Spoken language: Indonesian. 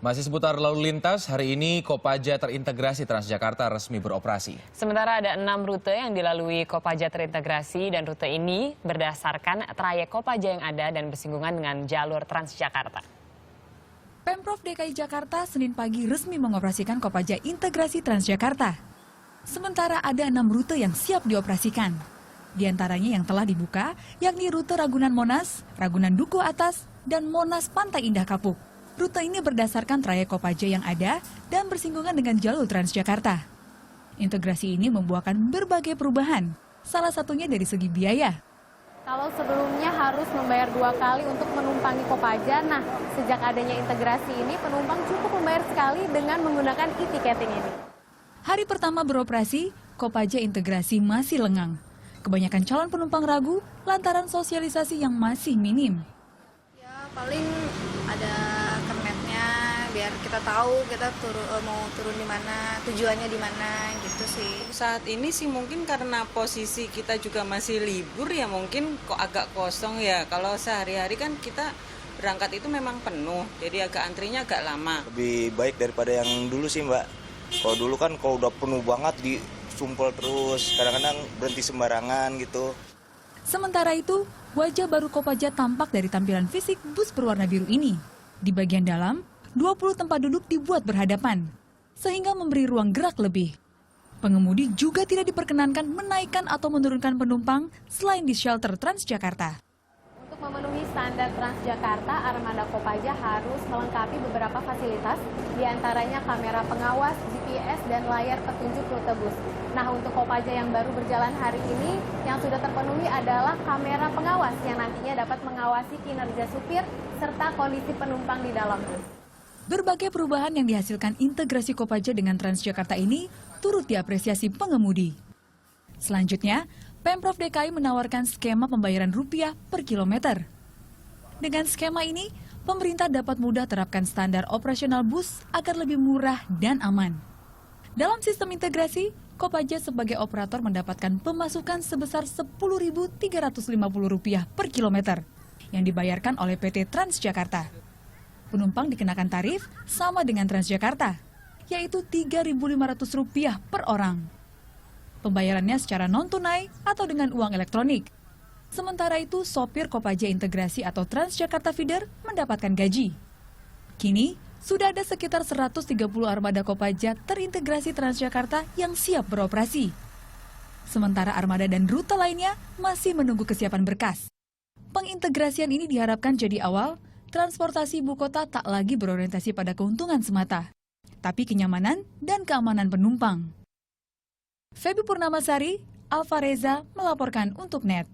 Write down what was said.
Masih seputar lalu lintas, hari ini Kopaja terintegrasi Transjakarta resmi beroperasi. Sementara ada 6 rute yang dilalui Kopaja terintegrasi dan rute ini berdasarkan trayek Kopaja yang ada dan bersinggungan dengan jalur Transjakarta. Pemprov DKI Jakarta Senin pagi resmi mengoperasikan Kopaja integrasi Transjakarta. Sementara ada 6 rute yang siap dioperasikan. Di antaranya yang telah dibuka, yakni rute Ragunan Monas, Ragunan Dukuh Atas, dan Monas Pantai Indah Kapuk. Rute ini berdasarkan trayek Kopaja yang ada dan bersinggungan dengan jalur Transjakarta. Integrasi ini membuahkan berbagai perubahan, salah satunya dari segi biaya. Kalau sebelumnya harus membayar 2 kali untuk menumpangi Kopaja, nah sejak adanya integrasi ini penumpang cukup membayar sekali dengan menggunakan e-ticketing ini. Hari pertama beroperasi, Kopaja integrasi masih lengang. Kebanyakan calon penumpang ragu lantaran sosialisasi yang masih minim. Ya paling ada kernetnya biar kita tahu kita mau turun di mana, tujuannya di mana gitu sih. Saat ini sih mungkin karena posisi kita juga masih libur ya mungkin kok agak kosong ya. Kalau sehari-hari kan kita berangkat itu memang penuh, jadi agak antrinya agak lama. Lebih baik daripada yang dulu sih Mbak. Kalau dulu kan kalau udah penuh banget disumpel terus, kadang-kadang berhenti sembarangan gitu. Sementara itu, wajah baru Kopaja tampak dari tampilan fisik bus berwarna biru ini. Di bagian dalam, 20 tempat duduk dibuat berhadapan, sehingga memberi ruang gerak lebih. Pengemudi juga tidak diperkenankan menaikkan atau menurunkan penumpang selain di shelter Transjakarta. Untuk memenuhi standar Transjakarta, armada Kopaja harus melengkapi beberapa fasilitas, diantaranya kamera pengawas, GPS, dan layar petunjuk rute bus. Nah, untuk Kopaja yang baru berjalan hari ini, yang sudah terpenuhi adalah kamera pengawas yang nantinya dapat mengawasi kinerja supir serta kondisi penumpang di dalam bus. Berbagai perubahan yang dihasilkan integrasi Kopaja dengan Transjakarta ini turut diapresiasi pengemudi. Selanjutnya, Pemprov DKI menawarkan skema pembayaran rupiah per kilometer. Dengan skema ini, pemerintah dapat mudah terapkan standar operasional bus agar lebih murah dan aman. Dalam sistem integrasi, Kopaja sebagai operator mendapatkan pemasukan sebesar Rp10.350 per kilometer yang dibayarkan oleh PT Transjakarta. Penumpang dikenakan tarif sama dengan Transjakarta, yaitu Rp3.500 per orang. Pembayarannya secara non-tunai atau dengan uang elektronik. Sementara itu, sopir Kopaja integrasi atau Transjakarta Feeder mendapatkan gaji. Kini, sudah ada sekitar 130 armada Kopaja terintegrasi Transjakarta yang siap beroperasi. Sementara armada dan rute lainnya masih menunggu kesiapan berkas. Pengintegrasian ini diharapkan jadi awal, transportasi ibu kota tak lagi berorientasi pada keuntungan semata, tapi kenyamanan dan keamanan penumpang. Febi Purnamasari, Alfa Reza melaporkan untuk NET.